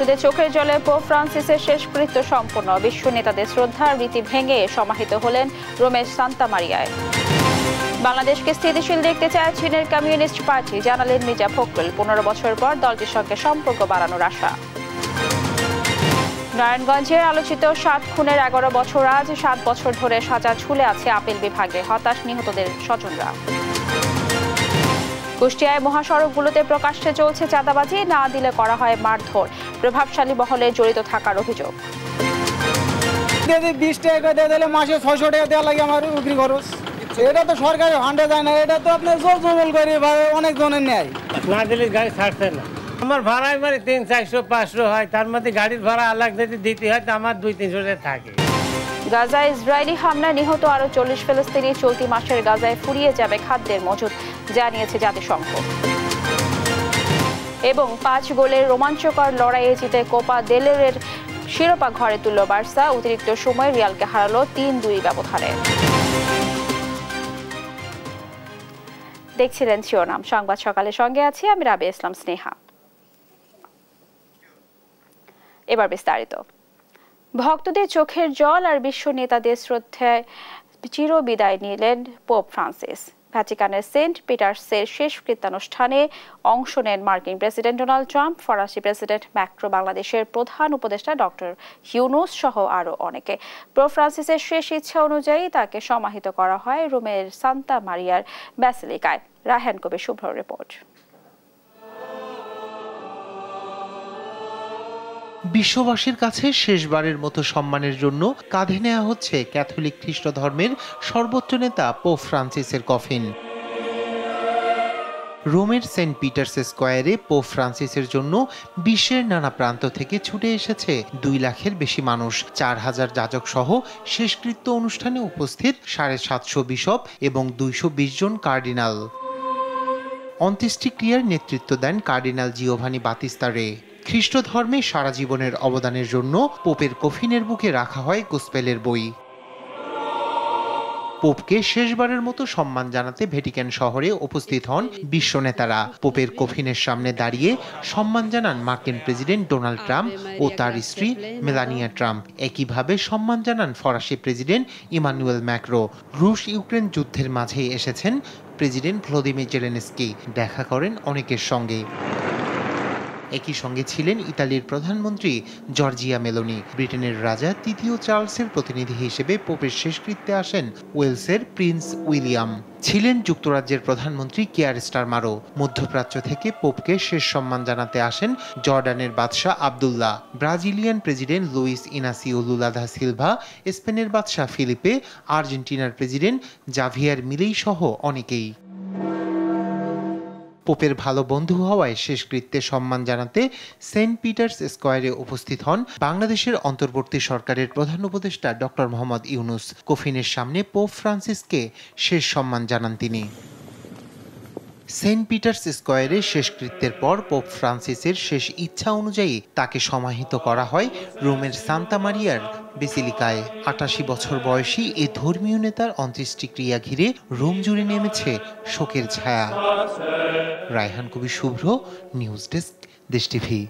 ভক্তদের চোখের জলে পোপ ফ্রান্সিসের শেষকৃত্য সম্পন্ন। বিশ্ব নেতাদের শ্রদ্ধার রীতি ভেঙে সমাহিত হলেন রোমের সান্তা মারিয়ায়। বাংলাদেশকে স্থিতিশীল দেখতে চায় চীনের কমিউনিস্ট পার্টি, জানালেন মির্জা ফখরুল। 15 বছর পর দলটির সঙ্গে সম্পর্ক বাড়ানোর আশা। নারায়ণগঞ্জের আলোচিত 7 খুনের 11 বছর আজ। 7 বছর ধরে সাজা ঝুলে আছে আপিল বিভাগে, হতাশ নিহতদের স্বজনরা। কুষ্টিয়ায় মহাসড়কগুলোতে প্রকাশ্যে চলছে চাঁদাবাজি, না দিলে করা হয় মারধর। প্রভাবশালী মহলে জড়িত থাকার অভিযোগ। 20 টাকা দিয়ে দিলে মাসে 600 টাকা দেওয়া লাগে আমার বিক্রি খরচ। এটা তো সরকারি ফান্ডে যায় না, এটা তো আপনার জল জমল করে অনেক জনের নেয়। না দিলে গাড়ি ছাড়ছে না। আমার ভাড়াই মানে 300, 400, 500 হয়, তার মধ্যে গাড়ির ভাড়া আলাদা যদি দিতে হয় তো আমার 200-300 টাকা থাকে। গাজায় ইসরায়েলি হামলায় নিহত আরো 40 ফিলিস্তিনি। চলতি মাসের গাজায় ফুরিয়ে যাবে খাদ্যের মজুদ, জানিয়েছে জাতিসংঘ। এবং 5 গোলের রোমাঞ্চকর লড়াইয়ে জিতে কোপা দেল রের শিরোপা ঘরে তুলল বার্সা। অতিরিক্ত সময় রিয়ালকে হারালো 3-2 ব্যবধানে। দেখছিলেন শিরোনাম সংবাদ সকালের সঙ্গে আছি আমি রাবিয়া ইসলাম স্নেহা। এবার বিস্তারিত। ভক্তদের চোখের জল আর বিশ্ব নেতাদের শ্রদ্ধায় চিরবিদায় নিলেন পোপ ফ্রান্সিস। ভ্যাটিকানের সেন্ট পিটার্সের শেষকৃত্যানুষ্ঠানে অংশ নেন মার্কিন প্রেসিডেন্ট ডোনাল্ড ট্রাম্প, ফরাসি প্রেসিডেন্ট ম্যাক্রো, বাংলাদেশের প্রধান উপদেষ্টা ডক্টর ইউনূস সহ আরও অনেকে। পোপ ফ্রান্সিসের শেষ ইচ্ছা অনুযায়ী তাকে সমাহিত করা হয় রোমের সান্তা মারিয়ার ব্যাসিলিকায়। রায়হান কবির শুভ্র রিপোর্ট। বিশ্ববাসীর কাছে শেষবারের মতো সম্মানের জন্য কাঁধে নেওয়া হচ্ছে ক্যাথলিক খ্রিস্ট ধর্মের সর্বোচ্চ নেতা পোপ ফ্রান্সিসের কফিন। রোমের সেন্ট পিটার্স স্কয়ারে পোপ ফ্রান্সিসের জন্য বিশ্বের নানা প্রান্ত থেকে ছুটে এসেছে 2 লাখের বেশি মানুষ। 4000 যাজক সহ শেষকৃত্য অনুষ্ঠানে উপস্থিত 750 বিশপ এবং 220 জন কার্ডিনাল। অন্ত্যেষ্টিক্রিয়ার নেতৃত্ব দেন কার্ডিনাল জিওভানি বাতিস্তা রে। খ্রিস্ট ধর্মে সারা জীবনের অবদানের জন্য পোপের কফিনের বুকে রাখা হয় গোস্পেলের বই। পোপকে শেষবারের মতো সম্মান জানাতে ভ্যাটিকান শহরে উপস্থিত হন বিশ্ব নেতারা। পোপের কফিনের সামনে দাঁড়িয়ে সম্মান জানান মার্কিন প্রেসিডেন্ট ডোনাল্ড ট্রাম্প ও তার স্ত্রী মেলানিয়া ট্রাম্প। একইভাবে সম্মান জানান ফরাসি প্রেসিডেন্ট ইমানুয়েল ম্যাক্রো। রুশ ইউক্রেন যুদ্ধের মাঝেই এসেছেন প্রেসিডেন্ট ভ্লাদিমির জেলেনস্কি, দেখা করেন অনেকের সঙ্গে। একই সঙ্গে ছিলেন ইতালির প্রধানমন্ত্রী জর্জিয়া মেলোনি। ব্রিটেনের রাজা 3য় চার্লসের প্রতিনিধি হিসেবে পোপের শেষকৃত্যে আসেন ওয়েলসের প্রিন্স উইলিয়াম। ছিলেন যুক্তরাজ্যের প্রধানমন্ত্রী কিয়ার স্টারমারও। মধ্যপ্রাচ্য থেকে পোপকে শেষ সম্মান জানাতে আসেন জর্ডানের বাদশাহ Abdullah, Brazilian president Luis Inacio Lula da Silva, স্পেনের বাদশাহ ফিলিপে, আর্জেন্টিনার প্রেসিডেন্ট জাভিয়ার মিলেই সহ অনেকেই। পোপের ভালো বন্ধু হওয়ায় শেষকৃত্যে সম্মান জানাতে সেন্ট পিটার্স স্কয়ারে উপস্থিত হন বাংলাদেশের অন্তর্বর্তী সরকারের প্রধান উপদেষ্টা ডক্টর মোহাম্মদ ইউনূস। কফিনের সামনে পোপ ফ্রান্সিসকে শেষ সম্মান জানান তিনি। সেন্ট পিটার্স স্কয়ারে শেষকৃত্যের পর পোপ ফ্রান্সিসের শেষ ইচ্ছা অনুযায়ী তাকে সমাহিত করা হয় রোমের সান্তা মারিয়ার বেসিলিকায়। 88 বছর বয়সী এই ধর্মীয় নেতার অন্ত্যেষ্টিক্রিয়া ঘিরে রোম জুড়ে নেমেছে শোকের ছায়া। রায়হান কবির শুভ্র, নিউজ ডেস্ক, দেশ টিভি।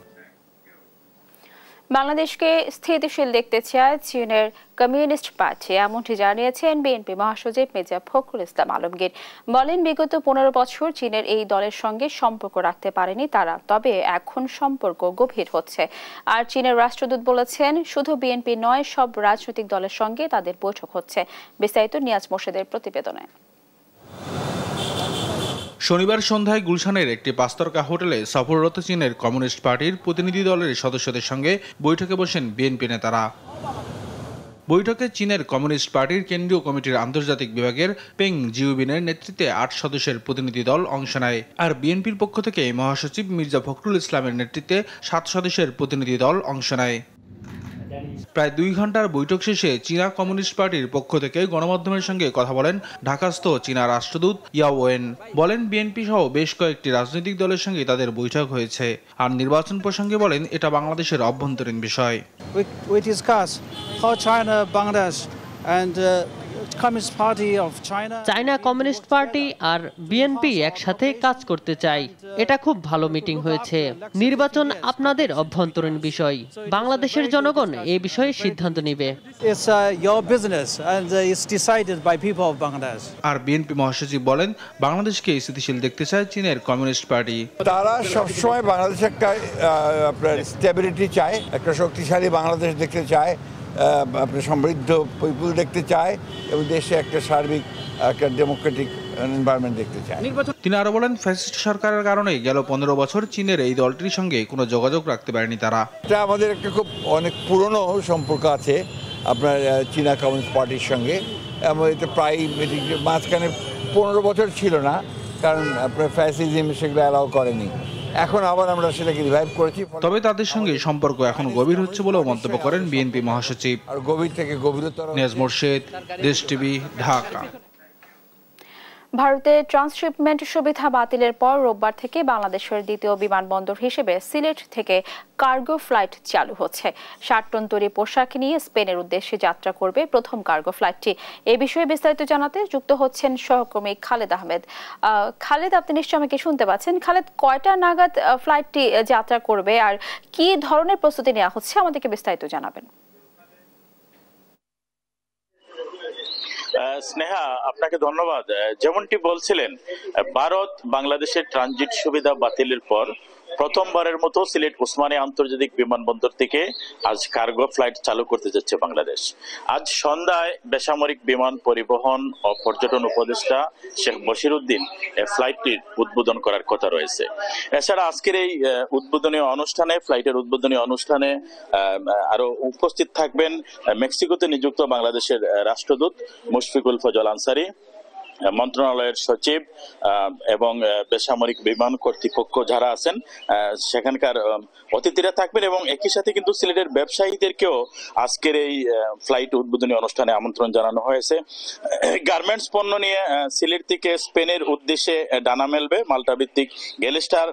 বাংলাদেশকে স্থিতিশীল দেখতে চায় চীনের কমিউনিস্ট পার্টি, এমনটি জানিয়েছেন বিএনপি মহাসচিব মির্জা ফখরুল ইসলাম আলমগীর। বলেন, বিগত 15 বছর চীনের এই দলের সঙ্গে সম্পর্ক রাখতে পারেনি তারা, তবে এখন সম্পর্ক গভীর হচ্ছে। আর চীনের রাষ্ট্রদূত বলেছেন, শুধু বিএনপি নয়, সব রাজনৈতিক দলের সঙ্গে তাদের বৈঠক হচ্ছে। বিস্তারিত নিয়াজ মোর্শেদের প্রতিবেদনে। শনিবার সন্ধ্যায় গুলশানের একটি 5 তারকা হোটেলে সফররত চীনের কমিউনিস্ট পার্টির প্রতিনিধি দলের সদস্যদের সঙ্গে বৈঠকে বসেন বিএনপি নেতারা। বৈঠকে চীনের কমিউনিস্ট পার্টির কেন্দ্রীয় কমিটির আন্তর্জাতিক বিভাগের পেং জিউবিনের নেতৃত্বে 8 সদস্যের প্রতিনিধি দল অংশ নেয়। আর বিএনপির পক্ষ থেকে মহাসচিব মির্জা ফখরুল ইসলামের নেতৃত্বে 7 সদস্যের প্রতিনিধি দল অংশ নেয়। প্রায় 2 ঘন্টার বৈঠক শেষে চীনা কমিউনিস্ট পার্টির পক্ষ থেকে গণমাধ্যমের সঙ্গে কথা বলেন ঢাকাস্থ চীনা রাষ্ট্রদূত ইয়াও ওয়েন। বলেন, বিএনপি সহ বেশ কয়েকটি রাজনৈতিক দলের সঙ্গে তাদের বৈঠক হয়েছে। আর নির্বাচন প্রসঙ্গে বলেন, এটা বাংলাদেশের অভ্যন্তরীণ বিষয়। We discuss how China, Bangladesh and China communist party আর বিএনপি একসাথে কাজ করতে চায়। এটা খুব ভালো মিটিং হয়েছে। নির্বাচন আপনাদের অভ্যন্তরীণ বিষয়, বাংলাদেশের জনগণ এই বিষয়ে সিদ্ধান্ত নেবে। আর বিএনপি মহাসচিব বলেন, বাংলাদেশকে স্থিতিশীল দেখতে চায় চীনের কমিউনিস্ট পার্টি। তারা সবসময় বাংলাদেশে একটা আপনার স্টেবিলিটি চায়, একটা শক্তিশালী বাংলাদেশ দেখতে চায়, আপনার সমৃদ্ধ পিপুল দেখতে চায় এবং দেশে একটা সার্বিক একটা ডেমোক্রেটিক এনভায়রনমেন্ট দেখতে চায়। তিনি আরো বলেন, ফ্যাসিস্ট সরকারের কারণে গেল 15 বছর চীনের এই দলটির সঙ্গে কোনো যোগাযোগ রাখতে পারেনি তারা। এটা আমাদের একটা খুব অনেক পুরনো সম্পর্ক আছে আপনার চীনা কমিউনিস্ট পার্টির সঙ্গে। এটা প্রায় মাঝখানে 15 বছর ছিল না, কারণ আপনার ফ্যাসিজম সেগুলো অ্যালাউ করেনি। এখন আবার আমরা সেটাকে রিভাইভ করেছি। তবে তাদের সঙ্গে সম্পর্ক এখন গভীর হচ্ছে বলেও মন্তব্য করেন বিএনপি মহাসচিব। আর গভীর থেকে গভীরতর। নিয়াজ মোর্শেদ, দেশ টিভি, ঢাকা। ভারতের ট্রান্সশিপমেন্ট সুবিধা বাতিলের পর রোববার থেকে বাংলাদেশের দ্বিতীয় বিমানবন্দর হিসেবে সিলেট থেকে কার্গো ফ্লাইট চালু হচ্ছে। 60 টন তৈরি পোশাক নিয়ে স্পেনের উদ্দেশ্যে যাত্রা করবে প্রথম কার্গো ফ্লাইটটি। এই বিষয়ে বিস্তারিত জানাতে যুক্ত হচ্ছেন সহকর্মী খালেদ আহমেদ। খালেদ, আপনি নিশ্চয়ই আমাকে শুনতে পাচ্ছেন। খালেদ, কয়টা নাগাদ ফ্লাইটটি যাত্রা করবে আর কি ধরনের প্রস্তুতি নেওয়া হচ্ছে আমাদেরকে বিস্তারিত জানাবেন। স্নেহা, আপনাকে ধন্যবাদ। যেমনটি বলছিলেন, ভারত বাংলাদেশের ট্রানজিট সুবিধা বাতিলের পর প্রথমবারের মতো সিলেট ওসমানী আন্তর্জাতিক বিমানবন্দর থেকে আজ কার্গো ফ্লাইট চালু করতে যাচ্ছে বাংলাদেশ। আজ সন্ধ্যায় বেসামরিক বিমান পরিবহন ও পর্যটন উপদেষ্টা শেখ বশিরউদ্দিন এই ফ্লাইটটির উদ্বোধন করার কথা রয়েছে। এছাড়া আজকের এই ফ্লাইটের উদ্বোধনী অনুষ্ঠানে আরো উপস্থিত থাকবেন মেক্সিকোতে নিযুক্ত বাংলাদেশের রাষ্ট্রদূত মুশফিকুল ফজল আনসারি, মন্ত্রণালয়ের সচিব এবং বেসামরিক বিমান কর্তৃপক্ষ যারা আছেন সেখানকার অতিথিরা থাকবেন এবং একই সাথে কিন্তু সিলেটের ব্যবসায়ীদেরকেও আজকের এই ফ্লাইট উদ্বোধনী অনুষ্ঠানে আমন্ত্রণ জানানো হয়েছে। গার্মেন্টস পণ্য নিয়ে সিলেট থেকে স্পেনের উদ্দেশ্যে ডানা মেলবে মাল্টা ভিত্তিক গ্যালেস্টার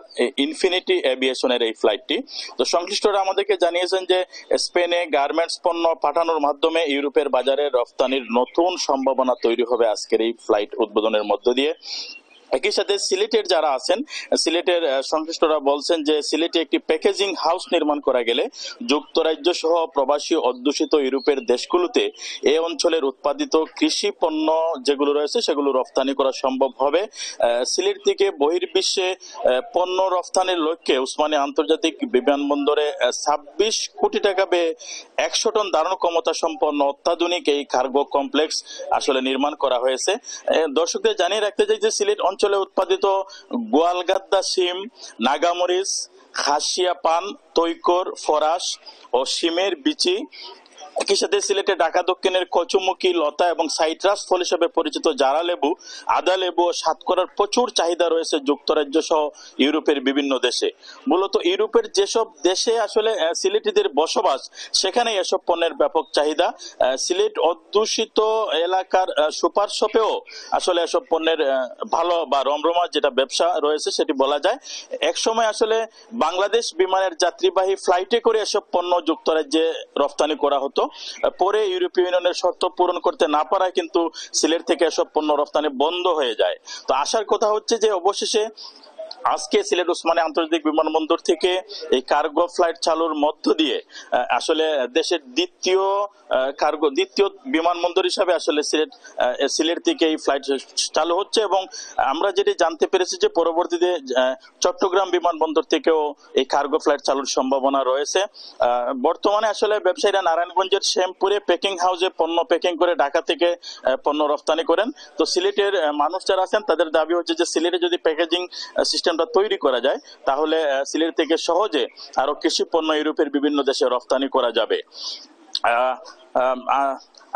ইনফিনিটি এভিয়েশনের এই ফ্লাইটটি। তো সংশ্লিষ্টরা আমাদেরকে জানিয়েছেন যে স্পেনে গার্মেন্টস পণ্য পাঠানোর মাধ্যমে ইউরোপের বাজারে রফতানির নতুন সম্ভাবনা তৈরি হবে আজকের এই ফ্লাইট উদ্বোধনের মধ্য দিয়ে। একই সাথে সিলেটের যারা আছেন, সিলেটের সংশ্লিষ্টরা বলছেন যে সিলেটে একটি প্যাকেজিং হাউস নির্মাণ করা গেলে যুক্তরাজ্য সহ প্রবাসী অধ্যুষিত ইউরোপের দেশগুলোতে এই অঞ্চলের উৎপাদিত কৃষি পণ্য যেগুলো রয়েছে সেগুলো রফতানি করা সম্ভব হবে। সিলেট থেকে বহির্বিশ্বে পণ্য রফতানির লক্ষ্যে ওসমানী আন্তর্জাতিক বিমানবন্দরে 26 কোটি টাকা ব্যয়ে 100 টন ধারণ ক্ষমতা সম্পন্ন অত্যাধুনিক এই কার্গো কমপ্লেক্স আসলে নির্মাণ করা হয়েছে। দর্শকদের জানিয়ে রাখতে চাই যে সিলেট অঞ্চলে উৎপাদিত গোয়ালগাদ্দা শিম, নাগামরিচ, খাসিয়া পান, তৈকর, ফরাস ও শিমের বিচি, একই সাথে সিলেটে ঢাকা দক্ষিণের কচুমুখী, লতা এবং সাইট্রাস ফল হিসেবে পরিচিত জারা লেবু, আদা লেবু ও সাতকরার প্রচুর চাহিদা রয়েছে যুক্তরাজ্য সহ ইউরোপের বিভিন্ন দেশে। মূলত ইউরোপের যেসব দেশে আসলে সিলেটিদের বসবাস সেখানে এসব পণ্যের ব্যাপক চাহিদা। সিলেট অধ্যুষিত এলাকার সুপার শপেও আসলে এসব পণ্যের ভালো বা রমরমা যেটা ব্যবসা রয়েছে সেটি বলা যায়। একসময় আসলে বাংলাদেশ বিমানের যাত্রীবাহী ফ্লাইটে করে এসব পণ্য যুক্তরাজ্যে রফতানি করা হতো। পরে ইউরোপীয় ইউনিয়নের শর্ত পূরণ করতে না পারায় কিন্তু সিলেট থেকে এসব পণ্য রফতানি বন্ধ হয়ে যায়। তো আসার কথা হচ্ছে যে অবশেষে আজকে সিলেট ওসমানী আন্তর্জাতিক বিমানবন্দর থেকে এই কার্গো ফ্লাইট চালুর মধ্য দিয়ে আসলে দেশের দ্বিতীয় বিমানবন্দর হিসাবে আসলে সিলেট থেকে এই ফ্লাইট চালু হচ্ছে এবং আমরা যেটি জানতে পেরেছি যে পরবর্তীতে চট্টগ্রাম বিমানবন্দর থেকেও এই কার্গো ফ্লাইট চালুর সম্ভাবনা রয়েছে। বর্তমানে আসলে ব্যবসায়ীরা নারায়ণগঞ্জের শ্যামপুরে প্যাকিং হাউসে পণ্য প্যাকিং করে ঢাকা থেকে পণ্য রফতানি করেন। তো সিলেটের মানুষ যারা আছেন তাদের দাবি হচ্ছে যে সিলেটে যদি প্যাকেজিং সিস্টেমটা তৈরি করা যায় তাহলে সিলেট থেকে সহজে আরো কৃষি পণ্য ইউরোপের বিভিন্ন দেশে রফতানি করা যাবে।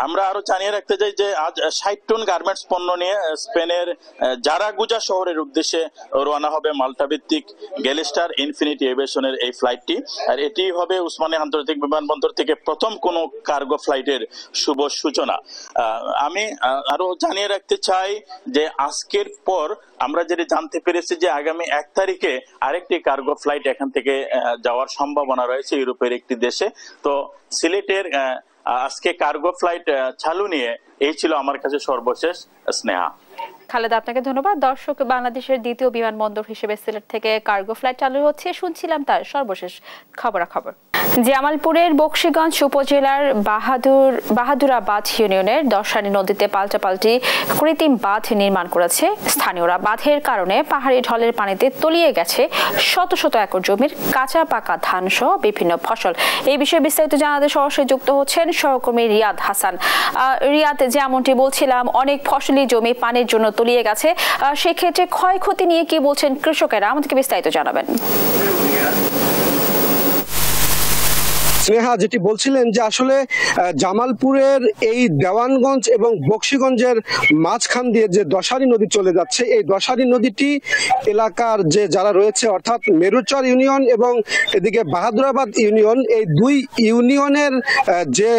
আমরা আরো জানিয়ে রাখতে চাই যে আজ 60 টন গার্মেন্টস পণ্য নিয়ে স্পেনের জারাগুজা শহরের উদ্দেশ্যে রওনা হবে মাল্টা ভিত্তিক গ্যালেস্টার ইনফিনিটি এভিয়েশনের এই ফ্লাইটটি। আর এটি হবে ওসমানী আন্তর্জাতিক বিমানবন্দর থেকে প্রথম কোনো কার্গো ফ্লাইটের শুভ সূচনা। আমি আরো জানিয়ে রাখতে চাই যে আজকের পর আমরা যেটা জানতে পেরেছি যে আগামী 1 তারিখে আরেকটি কার্গো ফ্লাইট এখান থেকে যাওয়ার সম্ভাবনা রয়েছে ইউরোপের একটি দেশে। তো সিলেটের আজকে কার্গো ফ্লাইট চালু নিয়ে এই ছিল আমার কাছে সর্বশেষ। স্নেহা। খালেদ, আপনাকে ধন্যবাদ। দর্শক, বাংলাদেশের দ্বিতীয় বিমানবন্দর হিসেবে সিলেট থেকে কার্গো ফ্লাইট চালু হচ্ছে, শুনছিলাম তার সর্বশেষ খবরাখবর। জামালপুরের বকশীগঞ্জ উপজেলার বাহাদুরাবাদ ইউনিয়নের দশানী নদীতে পাল্টাপাল্টি কৃত্রিম বাঁধ নির্মাণ করেছে স্থানীয়রা। বাঁধের কারণে পাহাড়ি ঢলের পানিতে তলিয়ে গেছে শত শত একর জমির কাঁচা পাকা ধান সহ বিভিন্ন ফসল। এই বিষয়ে বিস্তারিত জানাতে সরাসরি যুক্ত হচ্ছেন সহকর্মী রিয়াদ হাসান। রিয়াদ, যেমনটি বলছিলাম, অনেক ফসলি জমি পানির জন্য তলিয়ে গেছে, সেক্ষেত্রে ক্ষয়ক্ষতি নিয়ে কি বলছেন কৃষকেরা, আমাদেরকে বিস্তারিত জানাবেন। স্নেহা, যেটি বলছিলেন যে আসলে জামালপুরের এই দেওয়ানগঞ্জ এবং বকশীগঞ্জের মাঝখান দিয়ে যে দশারী নদী চলে যাচ্ছে, এই দশারী নদীটি এলাকার যে যারা রয়েছে অর্থাৎ মেরুচর ইউনিয়ন এবং এদিকে বাহাদুরাবাদ ইউনিয়ন, এই দুই ইউনিয়নের যে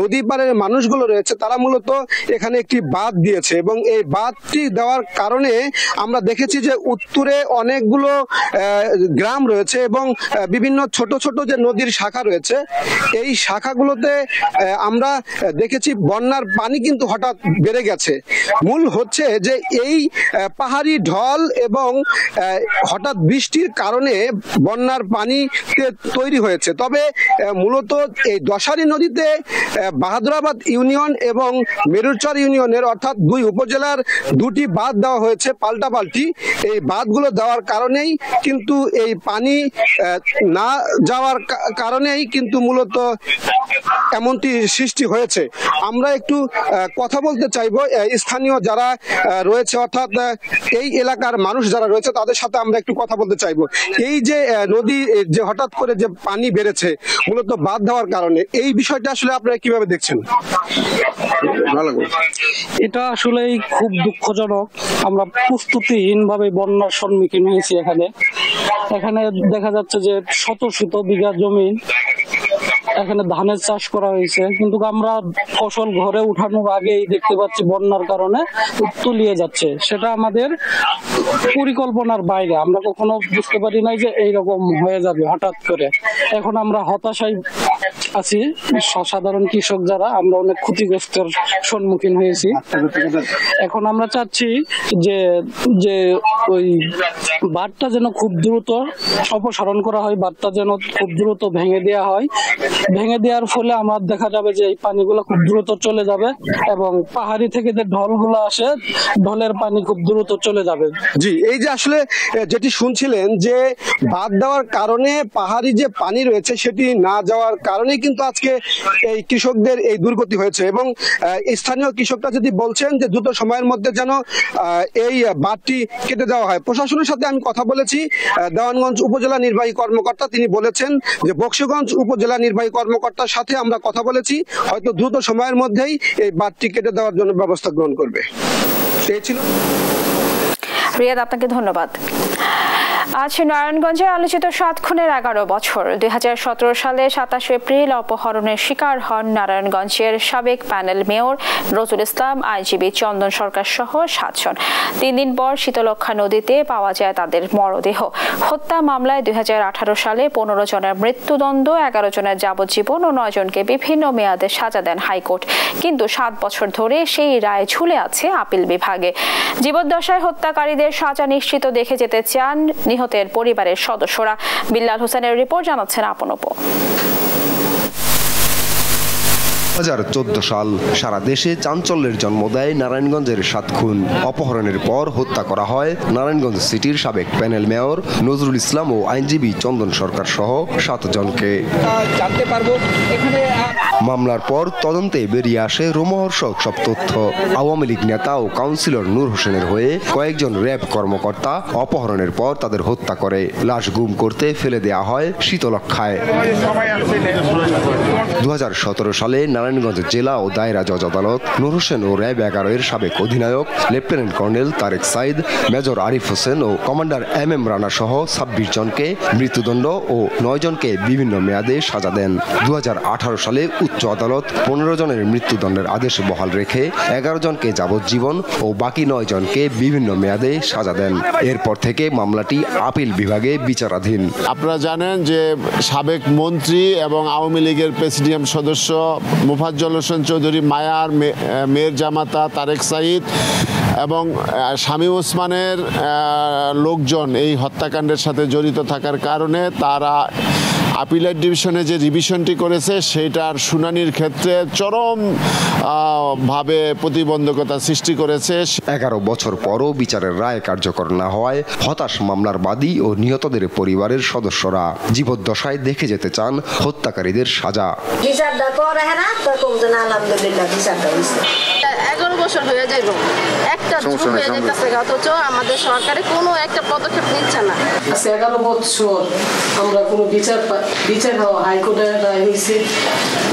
নদী পাড়ের মানুষগুলো রয়েছে তারা মূলত এখানে একটি বাঁধ দিয়েছে এবং এই বাঁধটি দেওয়ার কারণে আমরা দেখেছি যে উত্তরে অনেকগুলো গ্রাম রয়েছে এবং বিভিন্ন ছোট ছোট যে নদীর শাখা রয়েছে, এই শাখাগুলোতে আমরা দেখেছি বন্যার পানি কিন্তু হঠাৎ বেড়ে গেছে। মূল হচ্ছে যে এই পাহাড়ি ঢল এবং হঠাৎ বৃষ্টির কারণে বন্যার পানি তৈরি হয়েছে। তবে মূলত এই দশারী নদীতে বাহাদুরাবাদ ইউনিয়ন এবং মেরুচর ইউনিয়নের অর্থাৎ দুই উপজেলার দুটি বাঁধ দেওয়া হয়েছে পাল্টাপাল্টি। এই বাঁধগুলো দেওয়ার কারণেই কিন্তু এই পানি না যাওয়ার কারণেই কিন্তু মূলত এমনটি সৃষ্টি হয়েছে। আমরা একটু কথা বলতে চাইবো স্থানীয় যারা রয়েছে অর্থাৎ এই এলাকার মানুষ যারা রয়েছে তাদের সাথে আমরা একটু কথা বলতে চাইবো। এই যে নদী যে হঠাৎ করে যে পানি বেড়েছে মূলত বাঁধ দেওয়ার কারণে, এই বিষয়টা আসলে আপনারা কিভাবে দেখছেন? এটা আসলেই খুব দুঃখজনক। আমরা প্রস্তুতিহীন ভাবে বন্যার সম্মুখীন হয়েছি। এখানে দেখা যাচ্ছে যে শত শত বিঘা জমি এখানে ধানের চাষ করা হয়েছে, কিন্তু আমরা ফসল ঘরে উঠানোর আগেই দেখতে পাচ্ছি বন্যার কারণে তলিয়ে যাচ্ছে। সেটা আমাদের পরিকল্পনার বাইরে। আমরা কখনো বুঝতে পারি নাই যে এইরকম হয়ে যাবে হঠাৎ করে। এখন আমরা হতাশায় আছি, সাধারণ কৃষক যারা, আমরা অনেক ক্ষতিগ্রস্তের সম্মুখীন হয়েছি। এখন আমরা চাচ্ছি যে ওই বাঁধটা যেন খুব দ্রুত অপসারণ করা হয়, বাঁধটা যেন খুব দ্রুত ভেঙে দেওয়া হয়। ভেঙে দেওয়ার ফলে আমার দেখা যাবে যে এই পানিগুলো খুব দ্রুত চলে যাবে এবং পাহাড়ি থেকে যে ঢলগুলো আসে, ঢলের পানি খুব দ্রুত চলে যাবে। জি, এই যে আসলে যেটি শুনছিলেন যে বাঁধ দেওয়ার কারণে পাহাড়ি যে পানি রয়েছে সেটি না যাওয়ার কারণে কিন্তু আজকে এই কৃষকদের এই দুর্গতি হয়েছে এবং স্থানীয় কৃষকরা যদি বলছেন যে দ্রুত সময়ের মধ্যে যেন এই বাঁধটি কেটে দেওয়া হয়। প্রশাসনের সাথে আমি কথা বলেছি, দেওয়ানগঞ্জ উপজেলা নির্বাহী কর্মকর্তা তিনি বলেছেন যে বকশীগঞ্জ উপজেলা নির্বাহী কর্মকর্তার সাথে আমরা কথা বলেছি, হয়তো দ্রুত সময়ের মধ্যেই এই বাঁধটি কেটে দেওয়ার জন্য ব্যবস্থা গ্রহণ করবে। এই ছিল। রিয়াদ, আপনাকে ধন্যবাদ। আজ নারায়ণগঞ্জে আলোচিত 7 খুনের 11 বছর। 2017 সালে 27 এপ্রিল অপহরণের শিকার হন নারায়ণগঞ্জের সাবেক প্যানেল মেয়র নজরুল ইসলাম, আইনজীবী চন্দন সরকার সহ 7 জন। 3 দিন পর শীতলক্ষা নদীতে পাওয়া যায় তাদের মরদেহ। হত্যা মামলায় 2018 সালে 15 জনের মৃত্যুদণ্ড, 11 জনের যাবজ্জীবন ও 9 জনকে বিভিন্ন মেয়াদে সাজা দেন হাইকোর্ট। কিন্তু 7 বছর ধরে সেই রায় ঝুলে আছে আপিল বিভাগে। জীবদ্দশায় হত্যাকারীদের সাজা নিশ্চিত দেখে যেতে চান নিহতের পরিবারের সদস্যরা। বিল্লাল হোসেনের রিপোর্ট, জানাচ্ছেন আপন। 2014 সাল সারা দেশে চাঞ্চল্যের জন্ম দেয় নারায়ণগঞ্জের 7 খুন। অপহরণের পর হত্যা করা হয় নারায়ণগঞ্জ সিটির সাবেক প্যানেল মেয়র নজরুল ইসলাম ও আইনজীবী চন্দন সরকার সহ 7 জনকে। মামলার পর তদন্তে বেরিয়ে আসে রোমহর্ষক সব তথ্য। আওয়ামী লীগ নেতা ও কাউন্সিলর নূর হোসেনের হয়ে কয়েকজন র্যাব কর্মকর্তা অপহরণের পর তাদের হত্যা করে লাশ গুম করতে ফেলে দেয়া হয় শীতলক্ষায়। 2017 সালে নারায়ণগঞ্জ জেলা ও দায়রা জজ আদালত নূর হোসেন ও র্যাব 11 এর সাবেক অধিনায়ক lieutenant colonel Tarek Sayeed, major Arif Hossain ও কমান্ডার MM রানা সহ 26 জনকে মৃত্যুদণ্ড ও 9 জনকে বিভিন্ন মেয়াদে সাজা দেন। 2018 সালে উচ্চ আদালত 15 জনের মৃত্যুদণ্ডের আদেশ বহাল রেখে 11 জনকে যাবজ্জীবন ও বাকি 9 জনকে বিভিন্ন মেয়াদে সাজা দেন। এরপর থেকে মামলাটি আপিল বিভাগে বিচারাধীন। আপনারা জানেন যে সাবেক মন্ত্রী এবং আওয়ামী লীগের প্রেসিডিয়াম সদস্য মোফাজ্জল হোসেন চৌধুরী মায়ার মেয়ের জামাতা তারেক সাঈদ এবং শামীম ওসমানের লোকজন এই হত্যাকাণ্ডের সাথে জড়িত থাকার কারণে তারা আপিলেট ডিভিশনে যে রিভিশনটি করেছে সেটার শুনানির ক্ষেত্রে চরম ভাবে প্রতিবন্ধকতা সৃষ্টি করেছে। 11 বছর পরও বিচারের রায় কার্যকর না হওয়ায় হতাশ মামলার বাদী ও নিহতদের পরিবারের সদস্যরা জীবদ্দশায় দেখে যেতে চান হত্যাকারীদের সাজা। 11 বছর হয়ে যাইব, একটা যুগ হয়ে যাইতেছে, অথচ আমাদের সরকারে কোনো একটা পদক্ষেপ নিচ্ছে না। 11 বছর আমরা কোনো বিচার হওয়া, হাইকোর্টের রায় হয়েছে,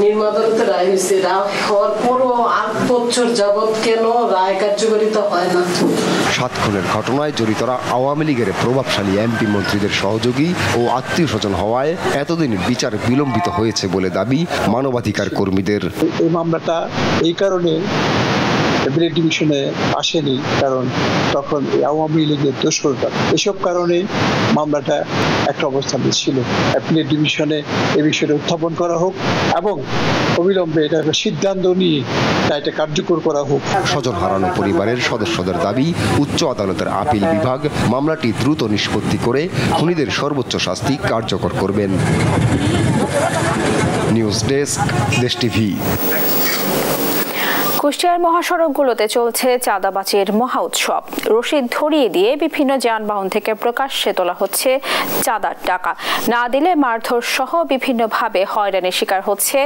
নিম্ন আদালতে রায় হয়েছে, রায় হওয়ার পরও 8 বছর যাবৎ কেন রায় কার্যকারিতা হয় না? 7 খুনের ঘটনায় জড়িতরা আওয়ামী লীগের প্রভাবশালী এমপি মন্ত্রীদের সহযোগী ও আত্মীয় স্বজন হওয়ায় এতদিন বিচার বিলম্বিত হয়েছে বলে দাবি মানবাধিকার কর্মীদের। এই মামলাটা এই কারণে অ্যাপিলেট ডিভিশনে আসেনি, কারণ তখন আওয়ামী লীগের দোষরতা, এসব কারণে মামলাটা একটা অবস্থানে ছিল। অ্যাপিলেট ডিভিশনে এই বিষয়টা উত্থাপন করা হোক এবং অবিলম্বে এটা একটা সিদ্ধান্ত নিয়ে এটা কার্যকর করা হোক। স্বজন হারানো পরিবারের সদস্যদের দাবি উচ্চ আদালতের আপিল বিভাগ মামলাটি দ্রুত নিষ্পত্তি করে খুনিদের সর্বোচ্চ শাস্তি কার্যকর করবেন। নিউজ ডেস্ক, দেশ টিভি। কুষ্টিয়ার মহাসড়কগুলোতে চলছে চাঁদাবাজির মহা উৎসব। রশিদ ধরিয়ে দিয়ে বিভিন্ন যানবাহন থেকে প্রকাশ্যে তোলা হচ্ছে চাঁদার টাকা। না দিলে মারধর সহ বিভিন্নভাবে হয়রানির শিকার হচ্ছে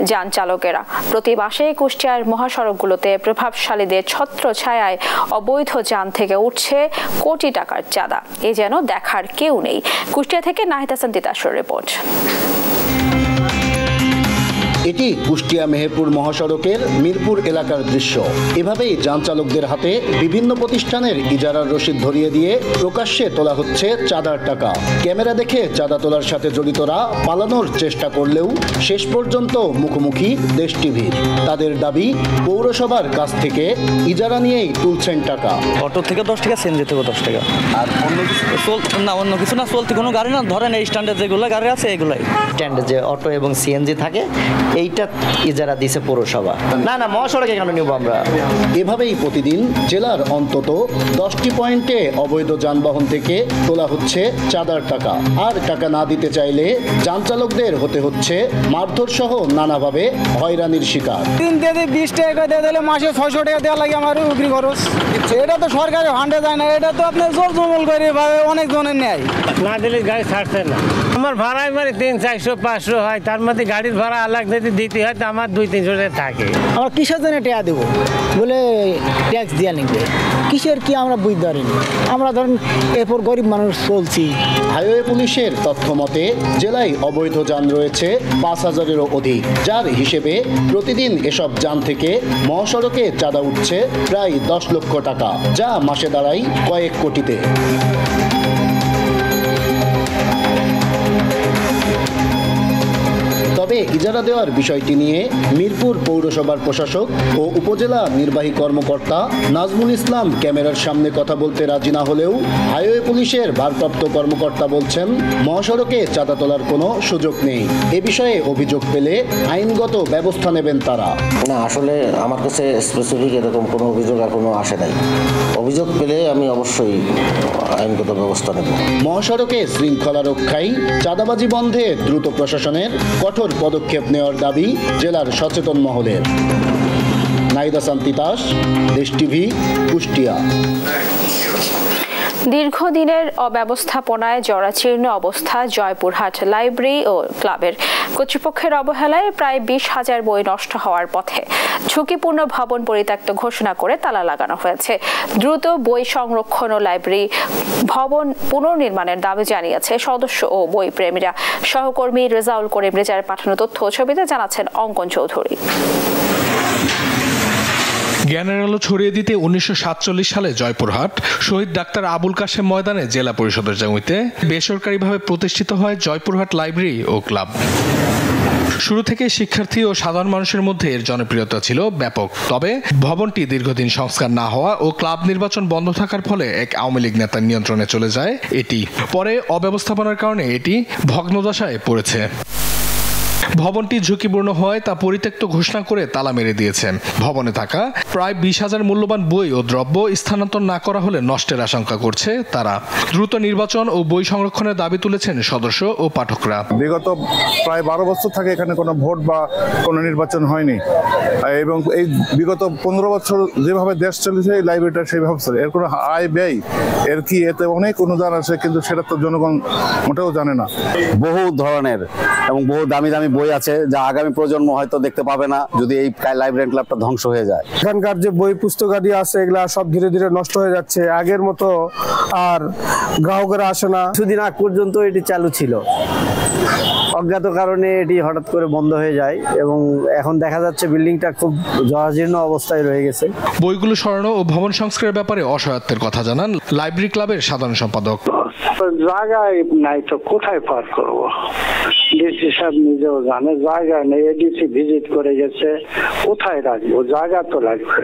যান চালকেরা। প্রতি মাসে কুষ্টিয়ার মহাসড়কগুলোতে প্রভাবশালীদের ছত্রছায়ায় অবৈধ যান থেকে উঠছে কোটি টাকার চাঁদা। এ যেন দেখার কেউ নেই। কুষ্টিয়া থেকে নাহিদ হাসান তিতাসের রিপোর্ট। এটি কুষ্টিয়া মেহেরপুর মহাসড়কের মিরপুর এলাকার দৃশ্য। এভাবেই যান চালকদের হাতে বিভিন্ন প্রতিষ্ঠানের ইজারার রসিদ ধরিয়ে দিয়ে প্রকাশ্যে তোলা হচ্ছে চাঁদার টাকা। ক্যামেরা দেখে চাঁদা তোলার সাথে জড়িতরা পালানোর চেষ্টা করলেও শেষ পর্যন্ত মুখোমুখি দেশ টিভির। তাদের দাবি পৌরসভার কাছ থেকে ইজারা নিয়েই তুলছেন টাকা। অটো থেকে 10 টাকা, সিএনজি থেকে 10 টাকা। আর অন্য কিছু না, চলতি কোনো গাড়ি না। ধরেন এই স্ট্যান্ডে যেগুলো গাড়ি আছে এগুলাই, স্ট্যান্ডে যে অটো এবং সিএনজি থাকে এইটা ইজারা দিছে পৌরসভা। না মহাসড়কে কেন নিব আমরা? এভাবেই প্রতিদিন জেলার অন্তত 10টি পয়েন্টে অবৈধ যানবাহন থেকে তোলা হচ্ছে চাঁদার টাকা। আর টাকা না দিতে চাইলে যান চালকদের হতে হচ্ছে মারধর সহ নানাভাবে হয়রানির শিকার। 20 টাকা দিয়ে দিলে মাসে 600 টাকা দেওয়া লাগে আমার উগরি খরচ। এটা তো সরকারি ফান্ডে যায় না, এটা তো আপনার জোর জমল করে অনেক জনের নেয়। না দিলে গাড়ি ছাড়ছে না। আমার ভাড়াই 300-400-500 হয়, তার মধ্যে গাড়ির ভাড়া আলাদা যদি দিতে হয় তো আমার 2-300 টাকা থাকে। আমরা কিসের জন্য টাকা দেবো বলে ট্যাক্স দিয়ে নিবে, কিসের কি আমরা বুঝতে পারিনি। আমরা ধরেন এরপর গরিব মানুষ চলছি। হাইওয়ে পুলিশের তথ্য মতে জেলায় অবৈধ যান রয়েছে 5000-এরও অধিক, যার হিসেবে প্রতিদিন এসব যান থেকে মহাসড়কে চাঁদা উঠছে প্রায় 10 লক্ষ টাকা, যা মাসে দাঁড়ায় কয়েক কোটিতে। তবে ইজারা দেওয়ার বিষয়টি নিয়ে মিরপুর পৌরসভার প্রশাসক ও উপজেলা নির্বাহী কর্মকর্তা নাজমুল ইসলাম ক্যামেরার সামনে কথা বলতে রাজি না হলেও হাইওয়ে পুলিশের ভারপ্রাপ্ত কর্মকর্তা বলছেন মহাসড়কে চাঁদা তোলার কোনো সুযোগ নেই। এ বিষয়ে অভিযোগ পেলে আইনগত ব্যবস্থা নেবেন তারা। না, আসলে আমার কাছে স্পেসিফিক এরকম কোনো অভিযোগ এখনো আসে নাই। অভিযোগ পেলে আমি অবশ্যই আইনগত ব্যবস্থা নেব। মহাসড়কে শৃঙ্খলা রক্ষায় চাঁদাবাজি বন্ধে দ্রুত প্রশাসনের কঠোর পদক্ষেপ নেওয়ার দাবি জেলার সচেতন মহলের। নাহিদ হাসান তিতাস, দেশ টিভি, কুষ্টিয়া। দীর্ঘদিনের অব্যবস্থাপনায় জরাজীর্ণ অবস্থা জয়পুরহাট লাইব্রেরি ও ক্লাবের। কর্তৃপক্ষের অবহেলায় প্রায় 20,000 বই নষ্ট হওয়ার পথে। ঝুঁকিপূর্ণ ভবন পরিত্যক্ত ঘোষণা করে তালা লাগানো হয়েছে। দ্রুত বই সংরক্ষণ ও লাইব্রেরি ভবন পুনর্নির্মাণের দাবি জানিয়েছে সদস্য ও বই প্রেমীরা। সহকর্মী রেজাউল করিম রেজার পাঠানো তথ্য ও ছবিতে জানাচ্ছেন অঙ্কন চৌধুরী। জ্ঞানের আলো ছড়িয়ে দিতে 1947 সালে জয়পুরহাট শহীদ ডাক্তার আবুল কাশেম ময়দানে জেলা পরিষদের জমিতে বেসরকারিভাবে প্রতিষ্ঠিত হয় জয়পুরহাট লাইব্রেরি ও ক্লাব। শুরু থেকে শিক্ষার্থী ও সাধারণ মানুষের মধ্যে এর জনপ্রিয়তা ছিল ব্যাপক। তবে ভবনটি দীর্ঘদিন সংস্কার না হওয়া ও ক্লাব নির্বাচন বন্ধ থাকার ফলে এক আওয়ামী লীগ নেতার নিয়ন্ত্রণে চলে যায় এটি। পরে অব্যবস্থাপনার কারণে এটি ভগ্নদশায় পড়েছে। ভবনটি ঝুঁকিপূর্ণ হয় তা পরিত্যক্ত ঘোষণা করে তালা মেরে দিয়েছে। ভবনে থাকা প্রায় 20,000 মূল্যবান বই ও দ্রব্য স্থানান্তর না করা হলে নষ্টের আশঙ্কা করছে তারা। দ্রুত নির্বাচন ও বই সংরক্ষণের দাবি তুলেছেন সদস্য ও পাঠকরা। বিগত প্রায় 12 বছর থেকে এখানে কোনো ভোট বা কোনো নির্বাচন হয়নি এবং এই বিগত 15 বছর যেভাবে দেশ চলেছে এই লাইব্রেরিটা সেইভাবে চলে। এর কোনো আয় ব্যয় এর কি এতে অনেক অনুদান আছে, কিন্তু সেটা তো জনগণ মোটেও জানে না। বহু ধরনের এবং বহু দামি দামি বই আছে যা আগামী প্রজন্ম হয়তো দেখতে পাবে না যদি এই লাইব্রেরি ক্লাবটা ধ্বংস হয়ে যায়। এখানকার যে বই পুস্তকাদি আছে এগুলা সব ধীরে ধীরে নষ্ট হয়ে যাচ্ছে, আগের মতো আর গ্রাহকেরা আসে না। কিছুদিন আগ পর্যন্ত এটি চালু ছিল, অজ্ঞাত কারণে এটি হঠাৎ করে বন্ধ হয়ে যায় এবং এখন দেখা যাচ্ছে বিল্ডিংটা খুব জরাজীর্ণ অবস্থায় রয়ে গেছে। বইগুলো সরানো ও ভবন সংস্কারের ব্যাপারে অসহায়ত্বের কথা জানান লাইব্রেরি ক্লাবের সাধারণ সম্পাদক। জায়গায় নাই তো কোথায় পার করব, ডিসি সাহেব নিজেও জানে জায়গা নেই। এডিসি ভিজিট করে গেছে, কোথায় রাখবো, জায়গা তো লাগবে,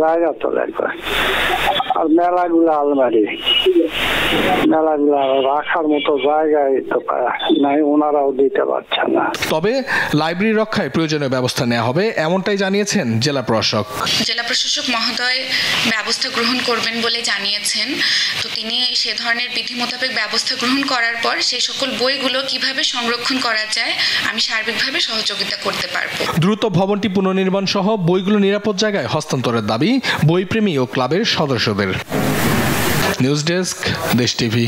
জায়গা তো লাগবে। আর মেলাগুলো আলমারি, মেলাগুলো রাখার মতো জায়গায় তো নাই, ওনারাও দিতে পারছেন না। তবে লাইব্রেরি রক্ষায় প্রয়োজনীয় ব্যবস্থা নেওয়া হবে এমনটাই জানিয়েছেন জেলা প্রশাসক। জেলা প্রশাসক মহোদয় ব্যবস্থা গ্রহণ করবেন বলে জানিয়েছেন। তো তিনি সে ধরনের বিধি মোতাবেক ব্যবস্থা গ্রহণ করার পর সেই সকল বইগুলো কিভাবে সংরক্ষণ করা যায় আমি সার্বিকভাবে সহযোগিতা করতে পারবো। দ্রুত ভবনটি পুনর্নির্মাণ সহ বইগুলো নিরাপদ জায়গায় হস্তান্তরের দাবি বইপ্রেমী ও ক্লাবের সদস্যদের। নিউজ ডেস্ক, দেশ টিভি।